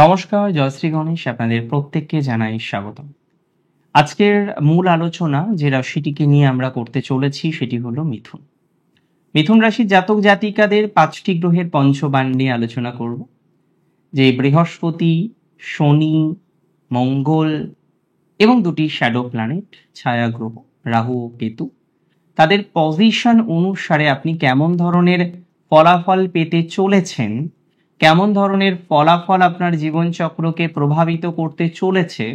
নমস্কার, জয়শ্রী গণেশ আপনাদের প্রত্যেককে জানাই স্বাগতম। আজকের মূল আলোচনা যে রাশিটিকে নিয়ে আমরা করতে চলেছি সেটি হলো মিথুন। মিথুন রাশির জাতক জাতিকাদের 5টি গ্রহের পঞ্চবান নিয়ে আলোচনা করব। যে বৃহস্পতি, শনি, মঙ্গল এবং 2টি শ্যাডো প্ল্যানেট, ছায়া গ্রহ রাহু ও কেতু, তাদের পজিশন অনুসারে আপনি কেমন ধরনের ফলাফল পেতে চলেছেন, কেমন ধরনের ফলাফল আপনার জীবনচক্রকে প্রভাবিত করতে চলেছে,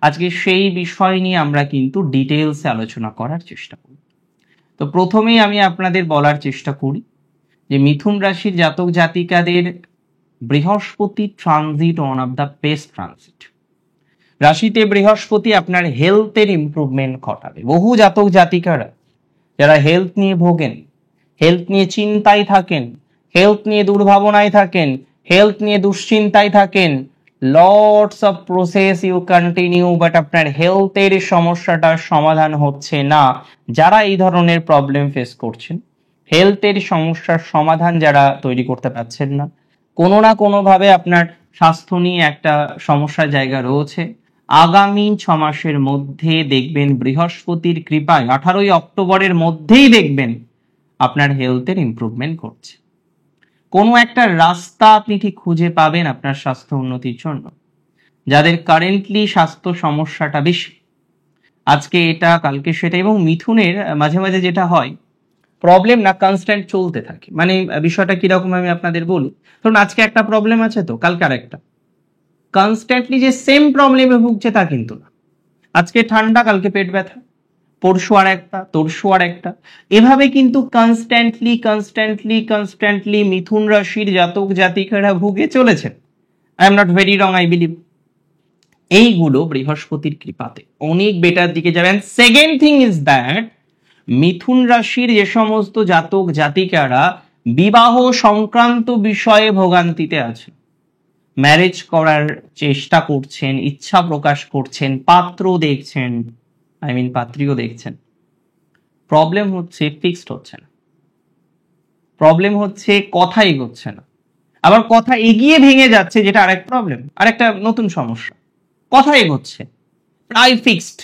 আজকে সেই বিষয় নিয়ে আমরা কিন্তু ডিটেলসে আলোচনা করার চেষ্টা করি। তো প্রথমেই আমি আপনাদের বলার চেষ্টা করি যে মিথুন রাশির জাতক জাতিকাদের বৃহস্পতি transit one of the best transit. রাশিতে বৃহস্পতি আপনার হেলথের ইমপ্রুভমেন্ট ঘটাবে। বহু জাতক জাতিকারা যারা হেলথ নিয়ে ভোগেন, হেলথ নিয়ে চিন্তায় থাকেন, হেলথ নিয়ে দুর্ভাবনায় থাকেন, হেলথ নিয়ে দুশ্চিন্তায় থাকেন, lots of process you continue, but আপনার হেলথের সমস্যাটার সমাধান হচ্ছে না। যারা এই ধরনের প্রবলেম ফেস করছেন, হেলথের সমস্যার সমাধান যারা তৈরি করতে পারছেন না, কোনো না কোনোভাবে আপনার স্বাস্থ্য নিয়ে একটা সমস্যার জায়গা রয়েছে, আগামী 6 মাসের মধ্যে দেখবেন বৃহস্পতির কৃপায় 18ই অক্টোবরের মধ্যেই দেখবেন আপনার হেলথের ইমপ্রুভমেন্ট করছে। কোনো একটা রাস্তা আপনি ঠিক খুঁজে পাবেন আপনার স্বাস্থ্য উন্নতির জন্য। যাদের কারেন্টলি স্বাস্থ্য সমস্যাটা বেশি, আজকে এটা কালকে সেটা, এবং মিথুনের মাঝে মাঝে যেটা হয়, প্রবলেম না কনস্ট্যান্ট চলতে থাকে। মানে বিষয়টা কিরকম আমি আপনাদের বলি। ধরুন আজকে একটা প্রবলেম আছে, তো কালকে আরেকটা। কনস্ট্যান্টলি যে সেম প্রবলেমে ভুগছে তা কিন্তু না। আজকে ঠান্ডা, কালকে পেট ব্যথা, পরশু আর একটা, তরশু আর একটা, এভাবে কিন্তু কনস্ট্যান্টলি মিথুন রাশির জাতক জাতিকারা ভুগে চলেছেন। I am not very wrong, I believe এইগুলো বৃহস্পতির কৃপাতে অনেক বেটার দিকে যাবেন। সেকেন্ড থিং ইজ দ্যাট মিথুন রাশির যে সমস্ত জাতক জাতিকারা বিবাহ সংক্রান্ত বিষয়ে ভোগান্তিতে আছে, ম্যারেজ করার চেষ্টা করছেন, ইচ্ছা প্রকাশ করছেন, পাত্র দেখছেন, পাত্রীও দেখছেন, প্রবলেম হচ্ছে ফিক্সড হচ্ছে না, প্রবলেম হচ্ছে কথা এগোচ্ছে না, আবার কথা এগিয়ে ভেঙে যাচ্ছে, যেটা আরেক প্রবলেম, আরেকটা নতুন সমস্যা। কথা এগোচ্ছে প্রায় ফিক্সড,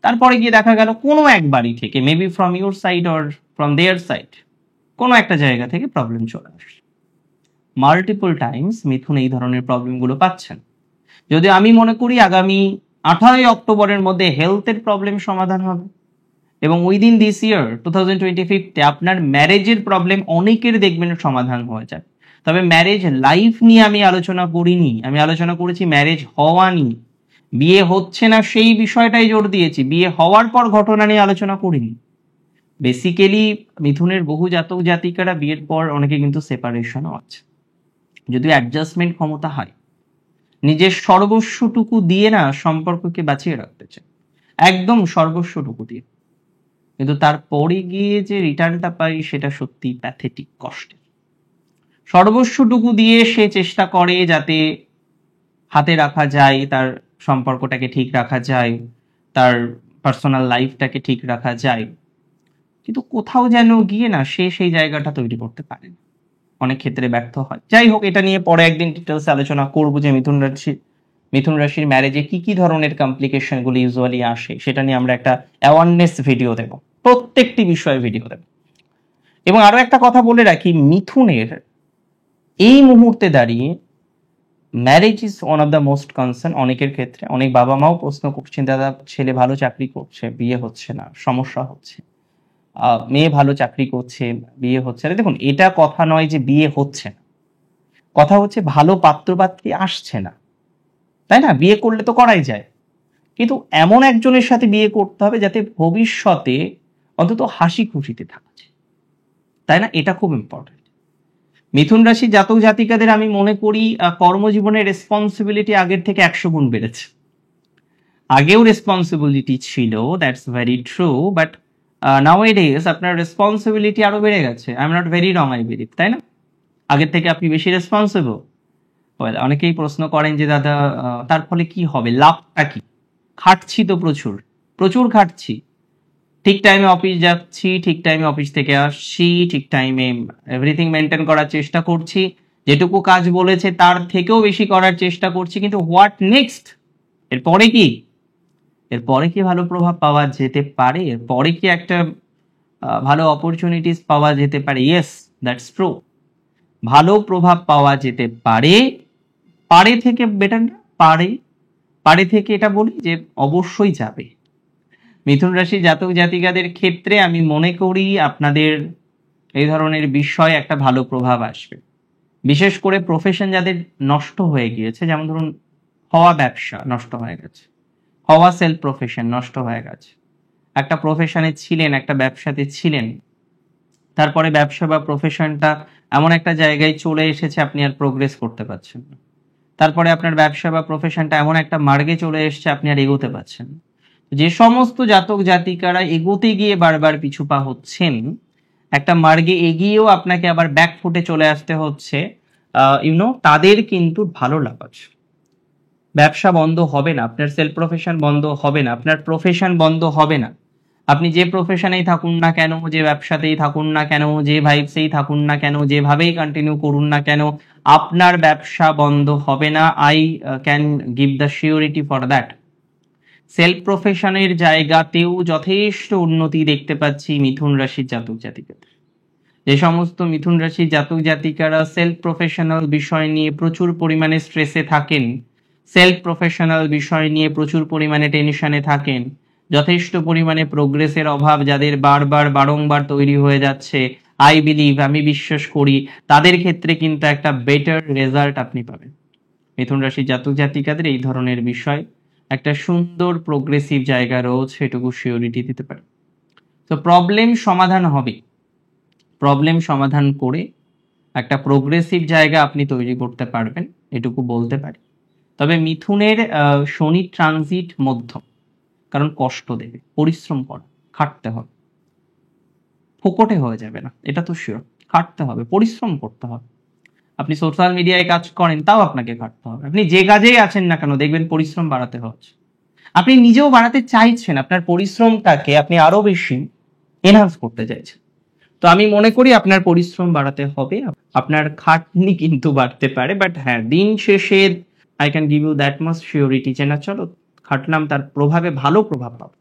তারপরে গিয়ে দেখা গেল কোনো এক বাড়ি থেকে, maybe from your side or from their side, কোনো একটা জায়গা থেকে প্রবলেম চলে আসছে। মাল্টিপল টাইমস মিথুন এই ধরনের প্রবলেমগুলো পাচ্ছেন। যদি আমি মনে করি আগামী 18ই অক্টোবরের মধ্যে হেলথের প্রবলেম সমাধান হবে, এবং উইদিন দিস ইয়ার 2025 আপনার ম্যারেজের প্রবলেম অনেকের দেখবেন সমাধান হয়ে যায়। তবে ম্যারেজ লাইফ নিয়ে আমি আলোচনা করিনি, আমি আলোচনা করেছি ম্যারেজ হওয়া নিয়ে। বিয়ে হচ্ছে না সেই বিষয়টাই জোর দিয়েছি, বিয়ে হওয়ার পর ঘটনা নিয়ে আলোচনা করিনি। বেসিক্যালি মিথুনের বহু জাতক জাতিকারা বিয়ের পর অনেকে কিন্তু সেপারেশনও আছে। যদি অ্যাডজাস্টমেন্ট ক্ষমতা হয়, নিজের সর্বস্বটুকু দিয়ে না সম্পর্ককে বাঁচিয়ে রাখতে চায়, একদম সর্বস্বটুকু দিয়ে, কিন্তু তারপরে গিয়ে যে রিটার্নটা পাই সেটা সত্যি প্যাথেটিক, কষ্টের। সর্বস্বটুকু দিয়ে সে চেষ্টা করে যাতে হাতে রাখা যায়, তার সম্পর্কটাকে ঠিক রাখা যায়, তার পার্সোনাল লাইফটাকে ঠিক রাখা যায়, কিন্তু কোথাও যেন গিয়ে না সে সেই জায়গাটা তৈরি করতে পারে না, অনেক ক্ষেত্রে ব্যর্থ হয়। যাই হোক, এটা নিয়ে পরে একদিন ডিটেলস আলোচনা করবো যে মিথুন রাশির ম্যারেজে কি কি ধরনের কমপ্লিকেশনগুলো ইউজুয়ালি আসে, সেটা নিয়ে আমরা একটা অ্যাওয়ারনেস ভিডিও দেব, প্রত্যেকটি বিষয়ে ভিডিও দেব। এবং আরো একটা কথা বলে রাখি, মিথুনের এই মুহূর্তে দাঁড়িয়ে marriage is one of the most concern. অনেকের ক্ষেত্রে অনেক বাবা মাও প্রশ্ন করছেন, দাদা ছেলে ভালো চাকরি করছে, বিয়ে হচ্ছে না, সমস্যা হচ্ছে, মেয়ে ভালো চাকরি করছে, বিয়ে হচ্ছে না। দেখুন, এটা কথা নয় যে বিয়ে হচ্ছে না, কথা হচ্ছে ভালো পাত্রপাত্রী আসছে না, তাই না? বিয়ে করলে তো করাই যায়, কিন্তু এমন একজনের সাথে বিয়ে করতে হবে যাতে ভবিষ্যতে অন্তত হাসি খুশিতে থাকা যায়, তাই না? এটা খুব ইম্পর্টেন্ট। মিথুন রাশি জাতক জাতিকাদের আমি মনে করি কর্মজীবনের রেসপন্সিবিলিটি আগের থেকে 100 গুণ বেড়েছে। আগেও রেসপন্সিবিলিটি ছিল, দ্যাটস ভেরি ট্রু, বাট নাওএডেজ আপনার রেসপন্সিবিলিটি আরো বেড়ে গেছে। I am not very wrong, I believe, তাই না? আগের থেকে আপনি বেশি রেসপন্সিবল। অনেকেই প্রশ্ন করেন যে দাদা তার ফলে কি হবে, লাভটা কি? খাটছি তো প্রচুর প্রচুর খাটছি, ঠিক টাইমে অফিস যাচ্ছি, ঠিক টাইমে অফিস থেকে আসছি, ঠিক টাইমে এভরিথিং মেনটেন করার চেষ্টা করছি, যেটুকু কাজ বলেছে তার থেকেও বেশি করার চেষ্টা করছি, কিন্তু হোয়াট নেক্সট? এরপরে কি? এরপরে কি ভালো প্রভাব পাওয়া যেতে পারে? এরপরে কি একটা ভালো অপরচুনিটিস পাওয়া যেতে পারে? Yes, that's true. ভালো প্রভাব পাওয়া যেতে পারে। পারে থেকে বেটার না, পারে থেকে এটা বলি যে অবশ্যই যাবে। মিথুন রাশি জাতক জাতিকাদের ক্ষেত্রে আমি মনে করি আপনাদের এই ধরনের বিষয়ে একটা ভালো প্রভাব আসবে। বিশেষ করে প্রফেশন যাদের নষ্ট হয়ে গিয়েছে, যেমন ধরুন হওয়া ব্যবসা নষ্ট হয়ে গেছে, হওয়া সেলফ প্রফেশন নষ্ট হয়ে গেছে, একটা প্রফেশনে ছিলেন, একটা ব্যবসাতে ছিলেন, তারপরে ব্যবসা বা প্রফেশনটা এমন একটা জায়গায় চলে এসেছে আপনি আর প্রোগ্রেস করতে পারছেন না, তারপরে আপনার ব্যবসা বা প্রফেশনটা এমন একটা মার্গে চলে এসেছে আপনি আর এগোতে পারছেন না। যে সমস্ত জাতক জাতিকারা এগোতে গিয়ে বারবার পিছু পা হচ্ছেন, একটা মার্গে এগিয়েও আপনাকে আবার ব্যাক ফুটে চলে আসতে হচ্ছে, তাদের কিন্তু ভালো লাভ আছে। ব্যবসা বন্ধ হবে না, আপনার সেলফ প্রফেশন বন্ধ হবে না, আপনার প্রফেশন বন্ধ হবে না। আপনি যে প্রফেশনেই থাকুন না কেন, যে ব্যবসাতেই থাকুন না কেন, যে ভাইবসেই থাকুন না কেন, যেভাবেই কন্টিনিউ করুন না কেন, আপনার ব্যবসা বন্ধ হবে না। I can give the surety for that. Self প্রফেশনের জায়গাতেও যথেষ্ট উন্নতি দেখতে পাচ্ছি মিথুন রাশির জাতক জাতিকাদের। যে সমস্ত মিথুন রাশির জাতক জাতিকারা সেলফ প্রফেশনাল বিষয় নিয়ে প্রচুর পরিমাণে স্ট্রেসে থাকেন, সেলফ প্রফেশনাল বিষয় নিয়ে প্রচুর পরিমাণে টেনশনে থাকেন, যথেষ্ট পরিমাণে প্রোগ্রেসের অভাব যাদের বারবার বারংবার তৈরি হয়ে যাচ্ছে, আই বিলিভ, আমি বিশ্বাস করি, তাদের ক্ষেত্রে কিন্তু একটা বেটার রেজাল্ট আপনি পাবেন। মিথুন রাশির জাতক জাতিকাদের এই ধরনের বিষয় একটা সুন্দর প্রোগ্রেসিভ জায়গা রয়েছে, এটুকু সিওরিটি দিতে পারে। তো প্রবলেম সমাধান হবে, প্রবলেম সমাধান করে একটা প্রোগ্রেসিভ জায়গা আপনি তৈরি করতে পারবেন, এটুকু বলতে পারি। তবে মিথুনের শনি ট্রানজিট মধ্যম, কারণ কষ্ট দেবে, পরিশ্রম করা, খাটতে হবে, ফোকটে হয়ে যাবে না, এটা তো শিওর। খাটতে হবে, পরিশ্রম করতে হবে। আপনি সোশ্যাল মিডিয়ায় কাজ করেন, তাও আপনাকে খাটতে হবে। আপনি যে কাজেই আছেন না কেন, দেখবেন পরিশ্রম বাড়াতে হচ্ছে। আপনি নিজেও বাড়াতে চাইছেন, আপনার পরিশ্রমটাকে আপনি আরো বেশি এনহান্স করতে চাইছেন। তো আমি মনে করি আপনার পরিশ্রম বাড়াতে হবে, আপনার খাটনি কিন্তু বাড়তে পারে, বাট হ্যাঁ, দিন শেষে I can give you that much surety যে না, চলো খাটলাম, তার প্রভাবে ভালো প্রভাব পাবো।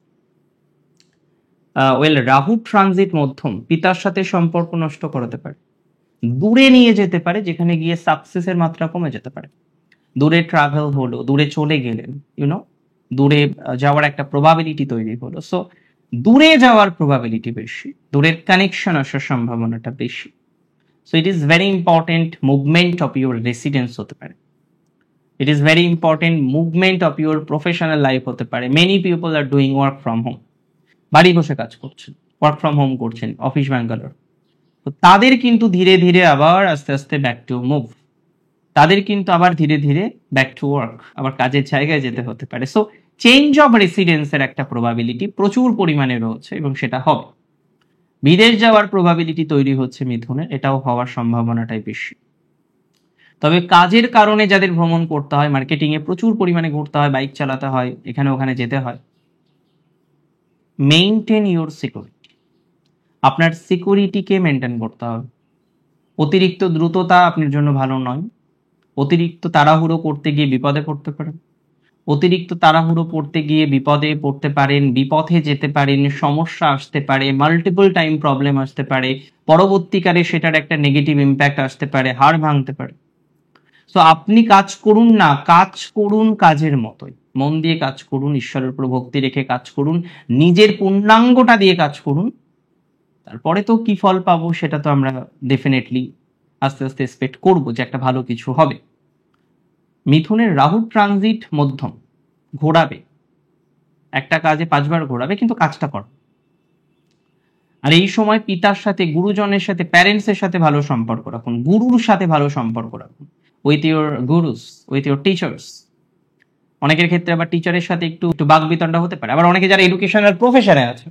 রাহু ট্রানজিট মধ্যম, পিতার সাথে সম্পর্ক নষ্ট করাতে পারে, দূরে নিয়ে যেতে পারে, যেখানে গিয়ে সাকসেসের মাত্রা কমে যেতে পারে। দূরে ট্রাভেল হলো, দূরে চলে গেলেন, দূরে যাওয়ার একটা প্রবাবিলিটি তৈরি হলো। সো দূরে যাওয়ার প্রবাবিলিটি বেশি, দূরের কানেকশন আসার সম্ভাবনাটা বেশি। So it is very important movement of your residence হতে পারে, it is very important movement of your professional life হতে পারে। Many people are doing work from home, বাড়ি বসে কাজ করছেন, ওয়ার্ক ফ্রম হোম করছেন, অফিস ব্যাঙ্গালোর। তো তাদের কিন্তু ধীরে ধীরে আবার আস্তে আস্তে ব্যাক টু মুভ, তাদের কিন্তু আবার ধীরে ধীরে ব্যাক টু ওয়ার্ক, আবার কাজের জায়গায় যেতে হতে পারে। সো চেঞ্জ অফ রেসিডেন্সের একটা প্রবাবিলিটি প্রচুর পরিমাণে রয়েছে এবং সেটা হবে। বিদেশ যাওয়ার প্রবাবিলিটি তৈরি হচ্ছে মিথুনের, এটাও হওয়ার সম্ভাবনাটাই বেশি। তবে কাজের কারণে যাদের ভ্রমণ করতে হয়, মার্কেটিং এ প্রচুর পরিমাণে ঘুরতে হয়, বাইক চালাতে হয়, এখানে ওখানে যেতে হয়, মেইনটেন ইউর সিকিউরিটি। আপনার সিকিউরিটিকে মেনটেন করতে হবে। অতিরিক্ত দ্রুততা আপনার জন্য ভালো নয়। অতিরিক্ত তাড়াহুড়ো করতে গিয়ে বিপদে পড়তে পারেন, অতিরিক্ত তাড়াহুড়ো পড়তে গিয়ে বিপদে পড়তে পারেন, বিপথে যেতে পারেন, সমস্যা আসতে পারে, মাল্টিপল টাইম প্রবলেম আসতে পারে, পরবর্তীকালে সেটার একটা নেগেটিভ ইম্প্যাক্ট আসতে পারে, হাড় ভাঙতে পারে। সো আপনি কাজ করুন না, কাজ করুন কাজের মতোই, মন দিয়ে কাজ করুন, ঈশ্বরের উপর ভক্তি রেখে কাজ করুন, নিজের পূর্ণাঙ্গটা দিয়ে কাজ করুন। তারপরে তো কি ফল পাবো সেটা তো আমরা ডেফিনেটলি আস্তে আস্তে এক্সপেক্ট করবো যে একটা ভালো কিছু হবে। মিথুনের রাহু ট্রানজিট মধ্যম, ঘোরাবে, একটা কাজে 5 বার ঘোরাবে, কিন্তু কাজটা কর। আর এই সময় পিতার সাথে, গুরুজনের সাথে, প্যারেন্টসের সাথে ভালো সম্পর্ক রাখুন, গুরুর সাথে ভালো সম্পর্ক রাখুন, with your গুরুস, with your teachers. অনেকের ক্ষেত্রে আবার টিচারের সাথে একটু একটু বাকবিতণ্ডা হতে পারে, আবার অনেকে যারা এডুকেশনাল প্রফেশনে আছে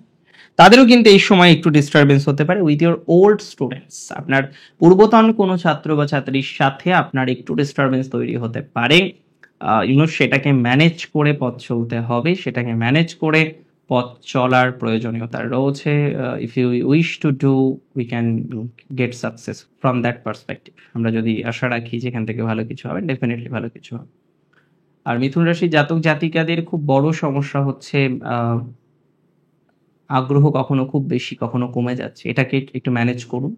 তাদেরও কিন্তু এই সময় একটু ডিস্টারবেন্স হতে পারে। উইথ ইউর ওল্ড স্টুডেন্টস, আপনার পূর্বতন কোনো ছাত্র বা ছাত্রীর সাথে আপনার একটু ডিস্টারবেন্স তৈরি হতে পারে। সেটাকে ম্যানেজ করে পথ চলতে হবে, সেটাকে ম্যানেজ করে পথ চলার প্রয়োজনীয়তা রয়েছে। If you wish to do, we can get success from that perspective. আমরা যদি আশা রাখি যেখান থেকে ভালো কিছু হবে, ডেফিনেটলি ভালো কিছু হবে। আর মিথুন রাশির জাতক জাতিকাদের খুব বড় সমস্যা হচ্ছে আগ্রহ কখনো খুব বেশি, কখনো কমে যাচ্ছে। এটাকে একটু ম্যানেজ করুন।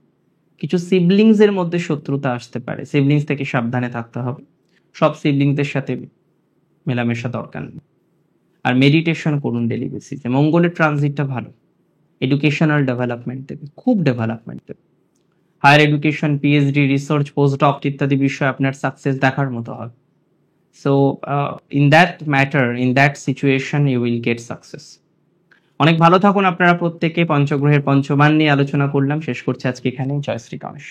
কিছু সিবলিংস এর মধ্যে শত্রুতা আসতে পারে, সিবলিংস থেকে সাবধানে থাকতে হবে। সব সিবলিংসদের সাথে মেলামেশা দরকার নেই। আর মেডিটেশন করুন ডেলি বেসিসে। মঙ্গলের ট্রানজিটটা ভালো, এডুকেশনাল ডেভেলপমেন্ট দেবে, খুব ডেভেলপমেন্ট দেবে। Higher education, PhD, research, post doc ইত্যাদি বিষয়ে আপনার সাকসেস দেখার মতো হবে। So in that matter, in that situation you will get success. অনেক ভালো থাকুন আপনারা প্রত্যেকে। পঞ্চগ্রহের পঞ্চমান নিয়ে আলোচনা করলাম, শেষ করছি আজকে এখানেই। জয় শ্রী গণেশ।